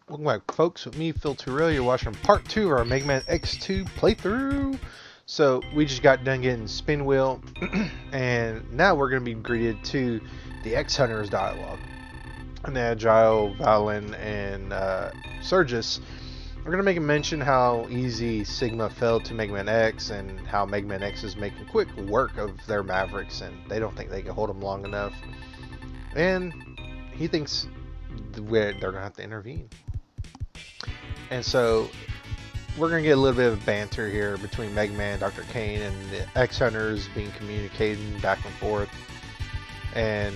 Welcome back, folks. With me, Phil Turrell. You're watching part 2 of our Megaman X2 playthrough. So, we just got done getting Spin Wheel, and now we're going to be greeted to the X Hunters dialogue. And the Agile, Valen, and Surgis are going to make a mention how easy Sigma fell to Megaman X, and how Megaman X is making quick work of their Mavericks, and they don't think they can hold them long enough. And he thinks they're going to have to intervene. And so we're going to get a little bit of banter here between Megaman, Dr. Kane, and the X-Hunters being communicating back and forth. And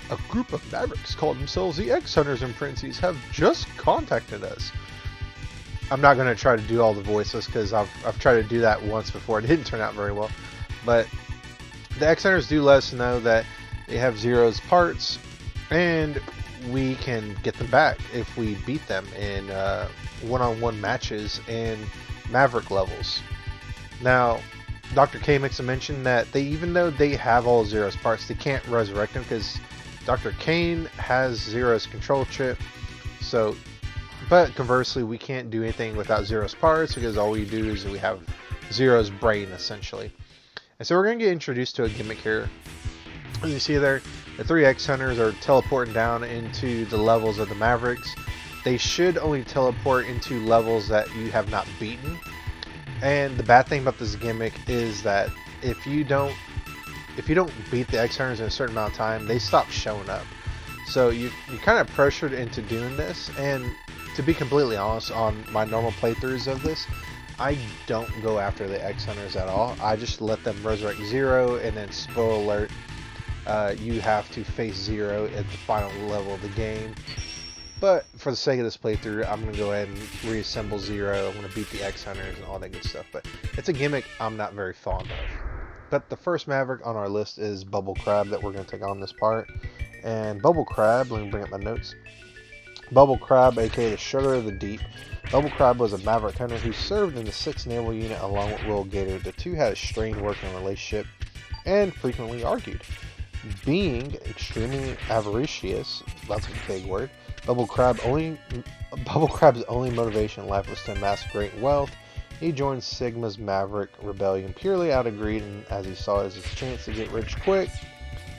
a group of Mavericks called themselves the X-Hunters and Princes have just contacted us. I'm not going to try to do all the voices because I've tried to do that once before. It didn't turn out very well. But the X-Hunters do let us know that they have Zero's parts, and we can get them back if we beat them in one-on-one matches and Maverick levels. Now, Dr. K makes a mention that even though they have all Zero's parts, they can't resurrect them because Dr. Kane has Zero's control chip. So, but conversely, we can't do anything without Zero's parts because all we do is we have Zero's brain essentially. And so we're going to get introduced to a gimmick here. As you see there, the three X-Hunters are teleporting down into the levels of the Mavericks. They should only teleport into levels that you have not beaten. And the bad thing about this gimmick is that if you don't beat the X-Hunters in a certain amount of time, they stop showing up. So you're kind of pressured into doing this. And to be completely honest, on my normal playthroughs of this, I don't go after the X-Hunters at all. I just let them resurrect Zero, and then spoiler alert, you have to face Zero at the final level of the game. But for the sake of this playthrough, I'm going to go ahead and reassemble Zero. I'm going to beat the X-Hunters and all that good stuff. But it's a gimmick I'm not very fond of. But the first Maverick on our list is Bubble Crab that we're going to take on this part. And Bubble Crab, let me bring up my notes. Bubble Crab, aka the Sugar of the Deep. Bubble Crab was a Maverick Hunter who served in the 6th Naval Unit along with Will Gator. The two had a strained working relationship and frequently argued. Being extremely avaricious, that's a big word, Bubble Crab's only motivation in life was to amass great wealth. He joined Sigma's Maverick Rebellion purely out of greed, and as he saw it as his chance to get rich quick,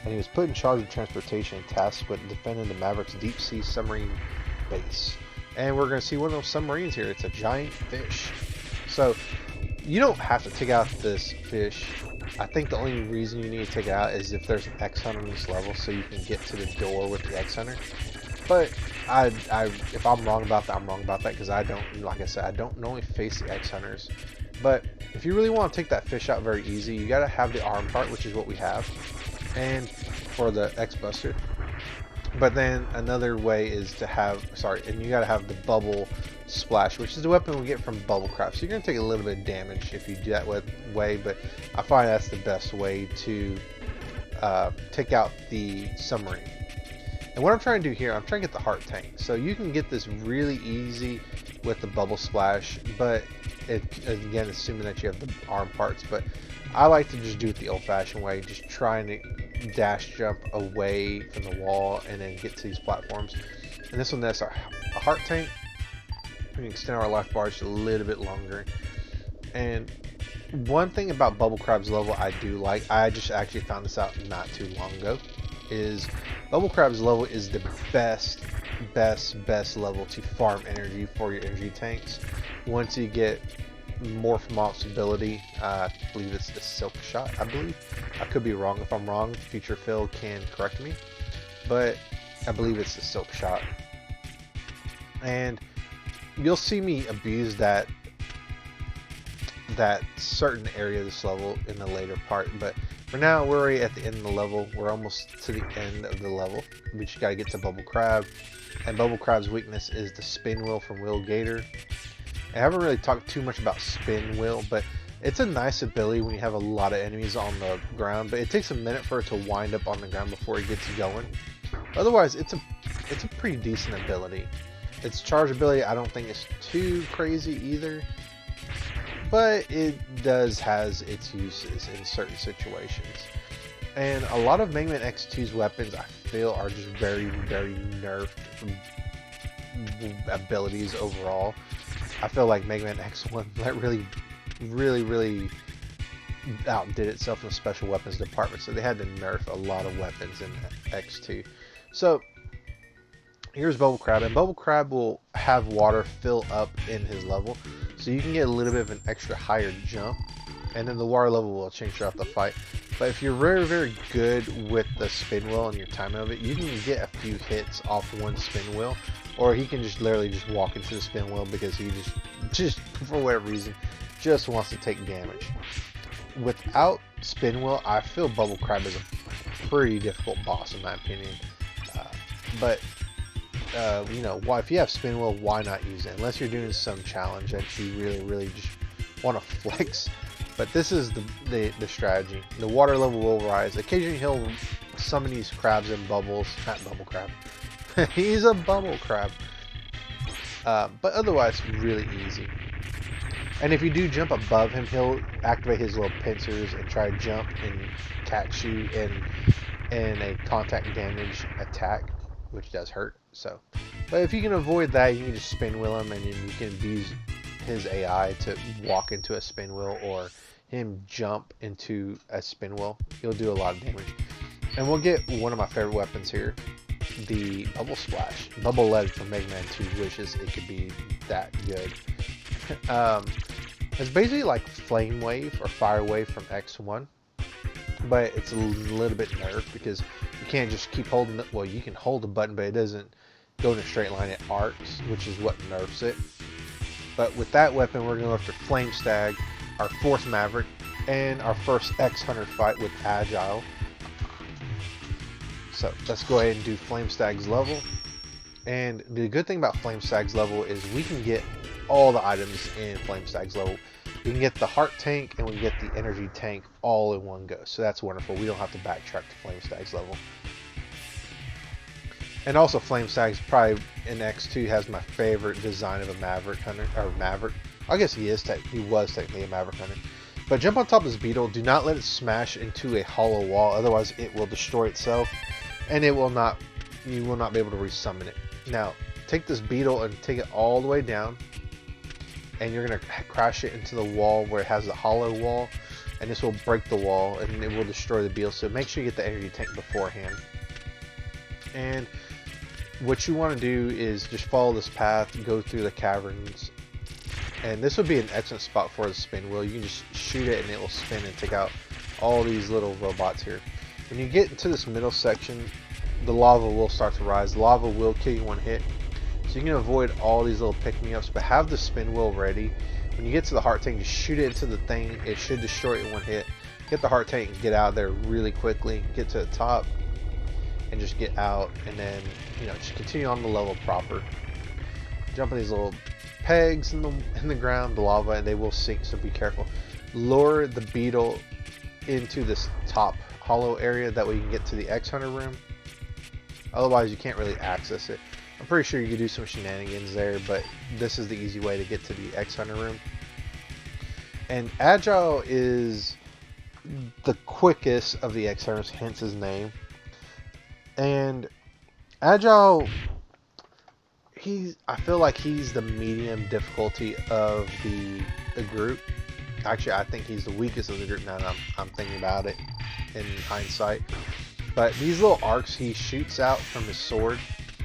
and he was put in charge of transportation and tasked with defending the Maverick's deep sea submarine base. And we're going to see one of those submarines here. It's a giant fish. So you don't have to take out this fish. I think the only reason you need to take it out is if there's an X-Hunter on this level, so you can get to the door with the X-Hunter. But if I'm wrong about that, I'm wrong about that, because I don't, like I said, I don't normally face the X-Hunters. But if you really want to take that fish out very easy, you got to have the arm part, which is what we have, and for the X-Buster. But then another way is to have, and you got to have the Bubble Splash, which is the weapon we get from Bubble Crab. So you're going to take a little bit of damage if you do that way, but I find that's the best way to take out the submarine. And what I'm trying to do here, I'm trying to get the heart tank. So you can get this really easy with the Bubble Splash, but again, assuming that you have the arm parts. But I like to just do it the old-fashioned way, just trying to dash jump away from the wall and then get to these platforms. And this one, that's a heart tank. We can extend our life bar just a little bit longer. And one thing about Bubble Crab's level I do like, I just actually found this out not too long ago, is Bubble Crab's level is the best level to farm energy for your energy tanks. Once you get Morph Mop's ability, I believe it's the Silk Shot, I believe. I could be wrong. If I'm wrong, future Phil can correct me. But I believe it's the Silk Shot. And you'll see me abuse that certain area of this level in the later part. But for now, we're already at the end of the level. We're almost to the end of the level. We just gotta get to Bubble Crab. And Bubble Crab's weakness is the Spin Wheel from Will Gator. I haven't really talked too much about Spin Wheel, but it's a nice ability when you have a lot of enemies on the ground, but it takes a minute for it to wind up on the ground before it gets going. Otherwise, it's a pretty decent ability. Its charge ability, I don't think is too crazy either, but it has its uses in certain situations. And a lot of Megaman X2's weapons, I feel, are just very, very nerfed abilities overall. I feel like Megaman X1 that really outdid itself in the special weapons department, so they had to nerf a lot of weapons in X2. So here's Bubble Crab, and Bubble Crab will have water fill up in his level, so you can get a little bit of an extra higher jump, and then the water level will change throughout the fight. But if you're very good with the spin wheel and your timing of it, you can get a few hits off one spin wheel, or he can just literally just walk into the spin wheel because he just for whatever reason just wants to take damage. Without spin wheel, I feel Bubble Crab is a pretty difficult boss in my opinion. But you know, if you have spin wheel, why not use it? Unless you're doing some challenge that you really just want to flex. But this is the strategy. The water level will rise. Occasionally he'll summon these crabs and bubbles. Not Bubble Crab. He's a bubble crab. But otherwise, really easy. And if you do jump above him, he'll activate his little pincers and try to jump and catch you in a contact damage attack, which does hurt. So, but if you can avoid that, you can just spin wheel him, and then you can abuse his AI to walk into a spin wheel or him jump into a spin wheel. He'll do a lot of damage. And we'll get one of my favorite weapons here, the Bubble Splash. Bubble Lead from Mega Man 2 wishes it could be that good. It's basically like Flame Wave or Fire Wave from X1, but it's a little bit nerfed because you can't just keep holding it. Well, you can hold the button, but it doesn't go in a straight line. It arcs, which is what nerfs it. But with that weapon, we're going to go after Flame Stag, our fourth Maverick, and our first X-Hunter fight with Agile. So let's go ahead and do Flame Stag's level. And the good thing about Flame Stag's level is we can get all the items in Flame Stag's level. We can get the heart tank and we can get the energy tank all in one go. So that's wonderful. We don't have to backtrack to Flame Stag's level. And also Flame Stag's probably in X2 has my favorite design of a Maverick Hunter, or Maverick. I guess he was technically a Maverick Hunter. But jump on top of this beetle. Do not let it smash into a hollow wall, otherwise it will destroy itself, and you will not be able to resummon it. Now, take this beetle and take it all the way down, and you're gonna crash it into the wall where it has a hollow wall, and this will break the wall and it will destroy the beetle. So make sure you get the energy tank beforehand. And what you want to do is just follow this path, go through the caverns, and this would be an excellent spot for the spin wheel. You can just shoot it and it will spin and take out all these little robots here. When you get into this middle section, the lava will start to rise. The lava will kill you one hit, so you can avoid all these little pick-me-ups, but have the spin wheel ready. When you get to the heart tank, just shoot it into the thing. It should destroy it in one hit. Get the heart tank and get out of there really quickly. Get to the top and just get out, and then, you know, just continue on the level proper. Jump on these little pegs in the ground, the lava, and they will sink, so be careful. Lure the beetle into this top hollow area, that way you can get to the X-Hunter room. Otherwise you can't really access it. I'm pretty sure you could do some shenanigans there, but this is the easy way to get to the X-Hunter room. And Agile is the quickest of the X-Hunters, hence his name. And Agile, I feel like he's the medium difficulty of the group. Actually, I think he's the weakest of the group now that I'm thinking about it in hindsight. But these little arcs he shoots out from his sword,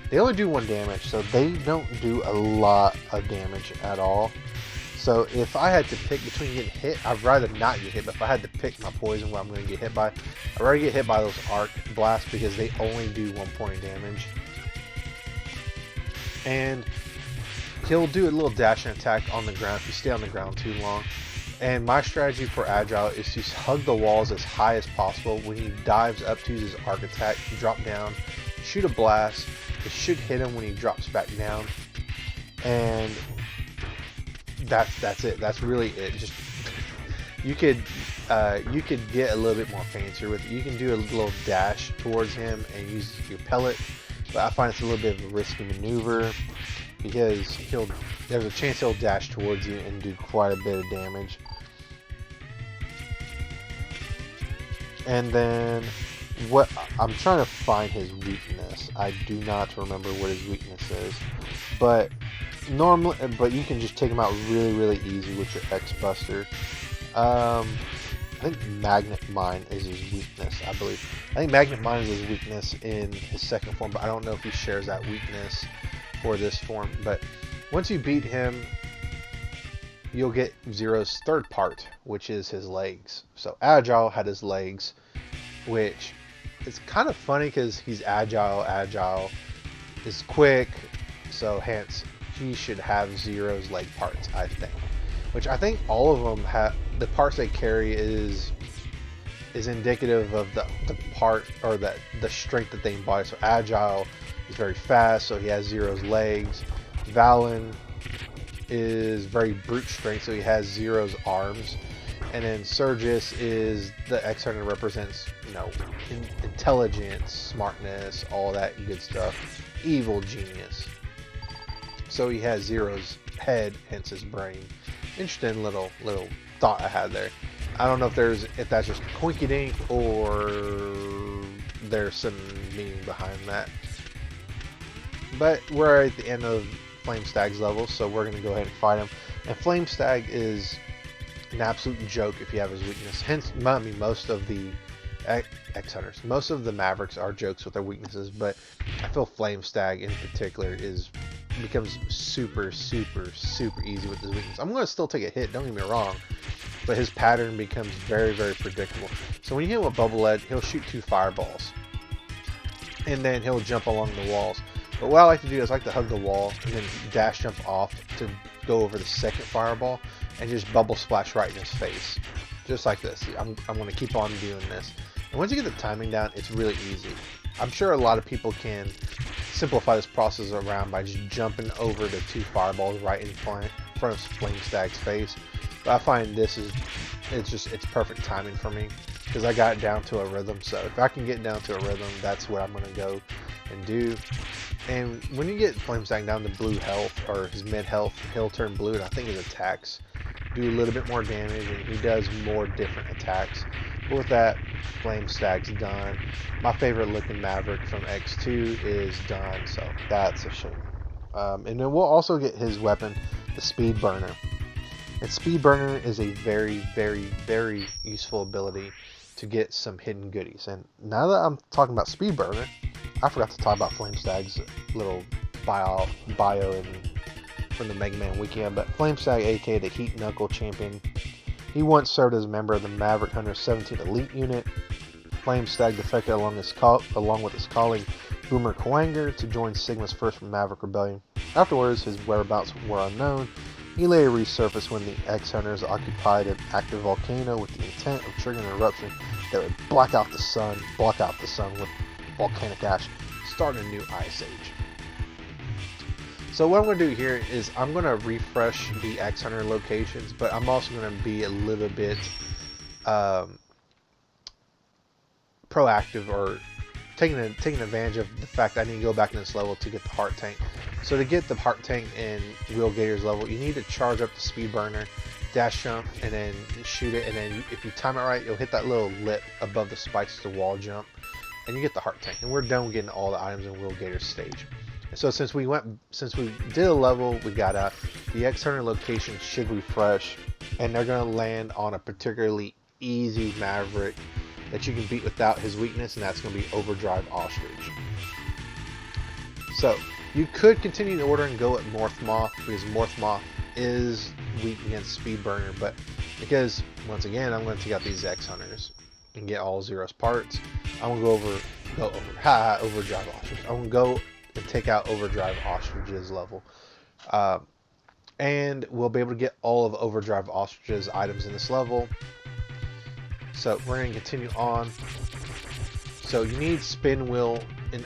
they only do 1 damage, so they don't do a lot of damage at all. So if I had to pick between getting hit, I'd rather not get hit. But if I had to pick my poison, what I'm going to get hit by, I'd rather get hit by those arc blasts because they only do 1 point of damage. And he'll do a little dashing attack on the ground if you stay on the ground too long. And my strategy for Agile is to hug the walls as high as possible. When he dives up to use his arc attack, drop down, shoot a blast. It should hit him when he drops back down. And that's it. That's really it. Just you could get a little bit more fancier with it. You can do a little dash towards him and use your pellet, but I find it's a little bit of a risky maneuver because there's a chance he'll dash towards you and do quite a bit of damage. And then what I'm trying to find his weakness. I do not remember what his weakness is. but but you can just take him out really easy with your X Buster. I think Magnet Mine is his weakness, I believe. I think Magnet Mine is his weakness in his second form, but I don't know if he shares that weakness for this form. But once you beat him, you'll get Zero's third part, which is his legs. So Agile had his legs, which is kind of funny because he's agile is quick, so hence he should have Zero's leg parts, I think. Which I think all of them have, the parts they carry is indicative of the part, or the strength that they embody. So Agile is very fast, so he has Zero's legs. Valen is very brute strength, so he has Zero's arms. And then Surgus is, the X Hunter represents, intelligence, smartness, all that good stuff. Evil genius. So he has Zero's head, hence his brain. Interesting little thought I had there. I don't know if that's just coinkydink or there's some meaning behind that. But we're at the end of Flamestag's level, so we're going to go ahead and fight him. And Flamestag is an absolute joke if you have his weakness. Hence, most of the X-Hunters, most of the Mavericks are jokes with their weaknesses, but I feel Flamestag in particular becomes super easy with his weakness. I'm going to still take a hit, don't get me wrong, but his pattern becomes very predictable. So when you hit him with Bubble Edge, he'll shoot 2 fireballs, and then he'll jump along the walls. But what I like to do is I like to hug the wall and then dash jump off to go over the second fireball and just bubble splash right in his face, just like this. I'm going to keep on doing this, and once you get the timing down, it's really easy. I'm sure a lot of people can simplify this process around by just jumping over the 2 fireballs right in front of Flamestag's face. But I find it's perfect timing for me because I got it down to a rhythm. So if I can get down to a rhythm, that's what I'm going to go and do. And when you get Flamestag down to blue health, or his mid health, he'll turn blue, and I think his attacks do a little bit more damage, and he does more different attacks. But with that, Flamestag's done. My favorite looking Maverick from X2 is done, so that's a shame. And then we'll also get his weapon, the Speed Burner. And Speed Burner is a very useful ability to get some hidden goodies. And now that I'm talking about Speed Burner, I forgot to talk about Flamestag's little bio from the Megaman weekend. But Flamestag, aka the Heat Knuckle Champion, he once served as a member of the Maverick Hunter 17th Elite Unit. Flamestag defected along with his colleague Boomer Kwanger to join Sigma's first Maverick Rebellion. Afterwards, his whereabouts were unknown. He later resurfaced when the X-Hunters occupied an active volcano with the intent of triggering an eruption that would block out the sun with volcanic ash, starting a new ice age. So what I'm going to do here is I'm going to refresh the X-Hunter locations, but I'm also going to be a little bit proactive, or taking advantage of the fact that I need to go back in this level to get the Heart Tank. So to get the Heart Tank in Wheel Gator's level, you need to charge up the Speed Burner, dash jump, and then shoot it, and then if you time it right, you'll hit that little lip above the spikes to wall jump, and you get the Heart Tank. And we're done with getting all the items in Wheel Gator's stage. So since we did a level, we got out, the X-Hunter location should refresh, and they're going to land on a particularly easy Maverick that you can beat without his weakness, and that's going to be Overdrive Ostrich. So you could continue the order and go at Morphmoth, because Morphmoth is weak against Speed Burner, but because, once again, I'm going to take out these X-Hunters and get all Zero's parts, I'm going to go over Overdrive Ostrich. I'm going to go and take out Overdrive Ostrich's level. And we'll be able to get all of Overdrive Ostrich's items in this level. So we're going to continue on. So you need Spin Wheel in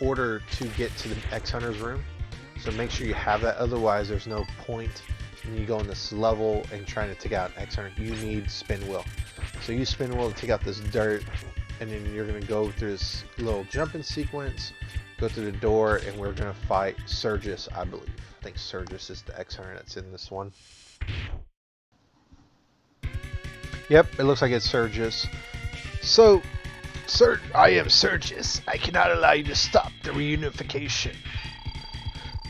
order to get to the X-Hunter's room. So make sure you have that, otherwise there's no point when you go in this level and trying to take out an X-Hunter. You need Spin Wheel. So use Spin Wheel to take out this dirt, and then you're going to go through this little jumping sequence, go through the door, and we're going to fight Surgus, I believe. I think Surgus is the X-Hunter that's in this one. Yep, it looks like it's Surgus. So, I am Surgus. I cannot allow you to stop the reunification.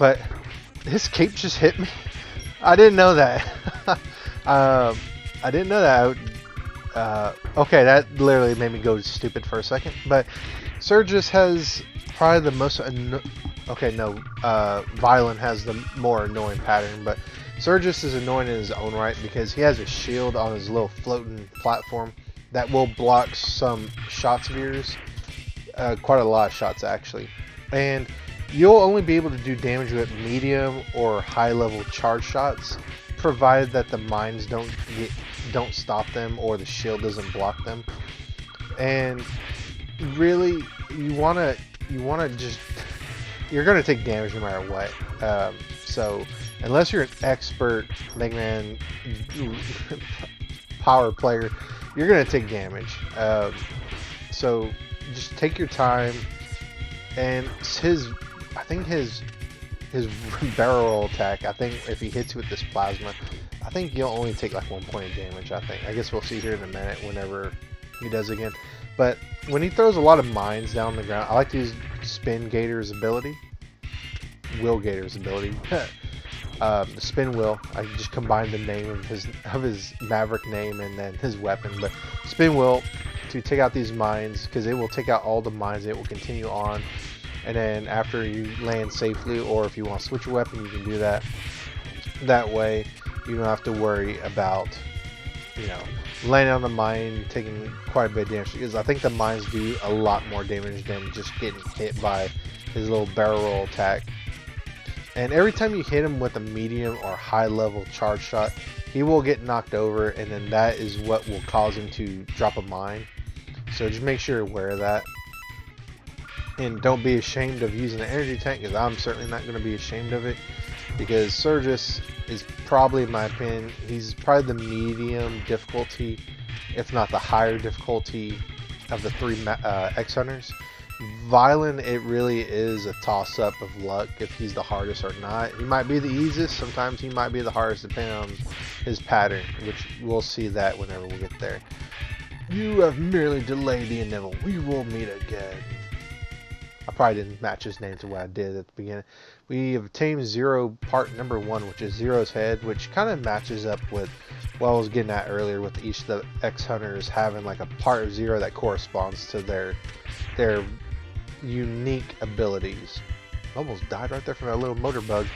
But his cape just hit me. I didn't know that. I didn't know that. Okay, that literally made me go stupid for a second. But Surges has probably the most... Violin has the more annoying pattern. But Surges is annoying in his own right because he has a shield on his little floating platform that will block some shots of yours. Quite a lot of shots, actually. And you'll only be able to do damage with medium or high level charge shots, provided that the mines don't stop them or the shield doesn't block them. And really, you wanna just you're gonna take damage no matter what. So unless you're an expert Megaman power player, you're gonna take damage. So just take your time. And I think his barrel roll attack, I think if he hits you with this plasma, I think you'll only take like 1 point of damage, I think. I guess we'll see here in a minute whenever he does again. But when he throws a lot of mines down the ground, I like to use Spin Gator's ability. Will Gator's ability. The Spin Will, I just combined the name of his Maverick name and then his weapon. But Spin Will to take out these mines, because it will take out all the mines. It will continue on, and then after you land safely, or if you want to switch your weapon, you can do that. That way you don't have to worry about, you know, landing on the mine taking quite a bit of damage, because I think the mines do a lot more damage than just getting hit by his little barrel roll attack. And every time you hit him with a medium or high level charge shot, he will get knocked over, and then that is what will cause him to drop a mine. So just make sure you're aware of that. And don't be ashamed of using the energy tank, because I'm certainly not going to be ashamed of it. Because Surges is probably, in my opinion, he's probably the medium difficulty, if not the higher difficulty, of the three X-Hunters. Violin, it really is a toss-up of luck if he's the hardest or not. He might be the easiest, sometimes he might be the hardest, depending on his pattern, which we'll see that whenever we get there. You have merely delayed the inevitable. We will meet again. I probably didn't match his name to what I did at the beginning. We have tamed Zero part number 1, which is Zero's head, which kind of matches up with what I was getting at earlier, with each of the X-Hunters having like a part of Zero that corresponds to their unique abilities. Almost died right there from that little motor bug.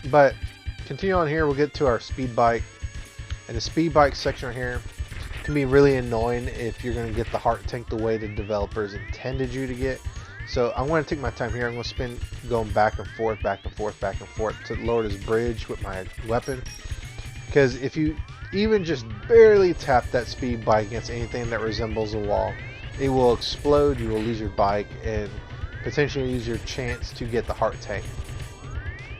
But continue on here, we'll get to our speed bike. And the speed bike section right here can be really annoying if you're going to get the heart tank the way the developers intended you to get. So I'm going to take my time here. I'm going to spin going back and forth to lower this bridge with my weapon. Because if you even just barely tap that speed bike against anything that resembles a wall, it will explode, you will lose your bike, and potentially lose your chance to get the heart tank.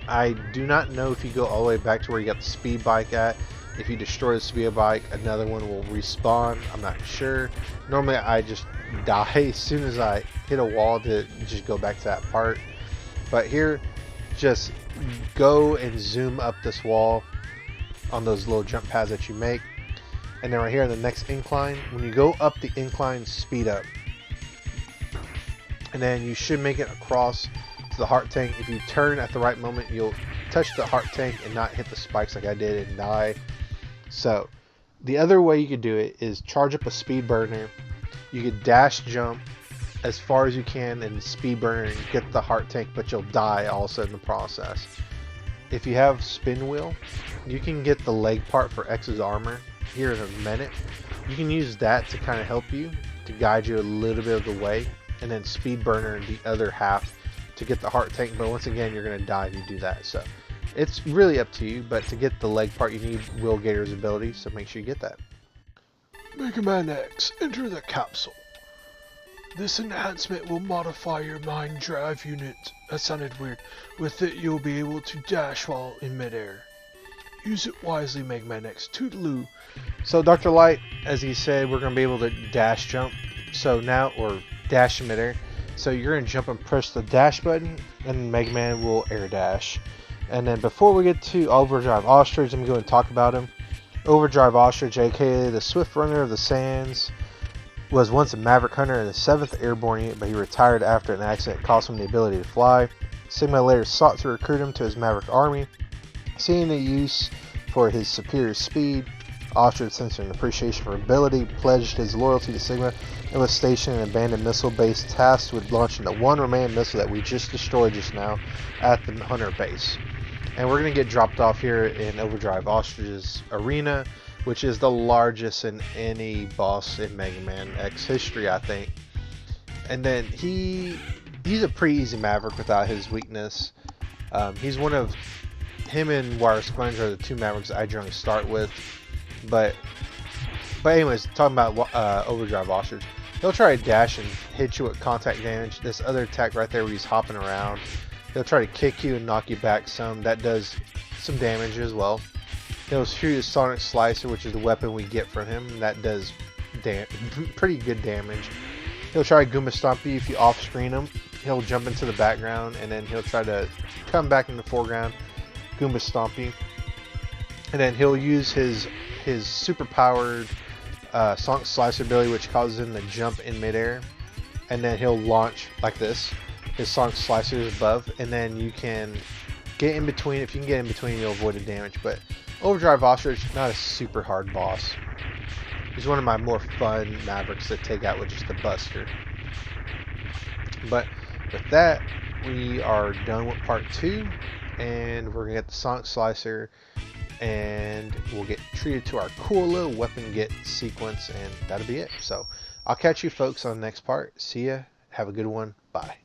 I do not know if you go all the way back to where you got the speed bike at. If you destroy the speed bike, another one will respawn. I'm not sure. Normally I just die as soon as I hit a wall to just go back to that part. But here, just go and zoom up this wall on those little jump pads that you make. And then right here on the next incline, when you go up the incline, speed up. And then you should make it across to the heart tank. If you turn at the right moment, you'll touch the heart tank and not hit the spikes like I did and die. So the other way you could do it is charge up a speed burner. You could dash jump as far as you can and speed burner and get the heart tank, but you'll die also in the process. If you have spin wheel, you can get the leg part for X's armor here in a minute. You can use that to kind of help you, to guide you a little bit of the way, and then speed burner the other half to get the heart tank. But once again, you're going to die if you do that. So it's really up to you, but to get the leg part, you need Will Gator's ability, so make sure you get that. Megaman X, enter the capsule. This enhancement will modify your mind drive unit. That sounded weird. With it, you'll be able to dash while in midair. Use it wisely, Megaman X. Toodaloo. So Dr. Light, as he said, we're going to be able to dash jump. So now, or dash in midair. So you're going to jump and press the dash button, and Megaman will air dash. And then before we get to Overdrive Ostrich, let me go and talk about him. Overdrive Ostrich, aka the Swift Runner of the Sands, was once a Maverick Hunter in the 7th Airborne Unit, but he retired after an accident that cost him the ability to fly. Sigma later sought to recruit him to his Maverick army. Seeing the use for his superior speed, Ostrich, sensing an appreciation for ability, pledged his loyalty to Sigma and was stationed in an abandoned missile base tasked with launching the one remaining missile that we just destroyed just now at the Hunter base. And we're going to get dropped off here in Overdrive Ostrich's arena, which is the largest in any boss in Mega Man X history, I think. And then he's a pretty easy Maverick without his weakness. He's one of him and Wire Sponge are the two Mavericks I generally start with. But anyways, talking about Overdrive Ostrich, he'll try to dash and hit you with contact damage. This other attack right there where he's hopping around, he'll try to kick you and knock you back some. That does some damage as well. He'll shoot his Sonic Slicer, which is the weapon we get from him. That does pretty good damage. He'll try to Goomba Stomp you if you off-screen him. He'll jump into the background and then he'll try to come back in the foreground, Goomba Stomp you. And then he'll use his super powered Sonic Slicer ability, which causes him to jump in midair. And then he'll launch like this. His Sonic Slicer is above, and then you can get in between. If you can get in between, you'll avoid the damage. But Overdrive Ostrich, not a super hard boss. He's one of my more fun Mavericks to take out with just a Buster. But with that, we are done with part 2, and we're gonna get the Sonic Slicer, and we'll get treated to our cool little weapon get sequence, and that'll be it. So I'll catch you folks on the next part. See ya. Have a good one. Bye.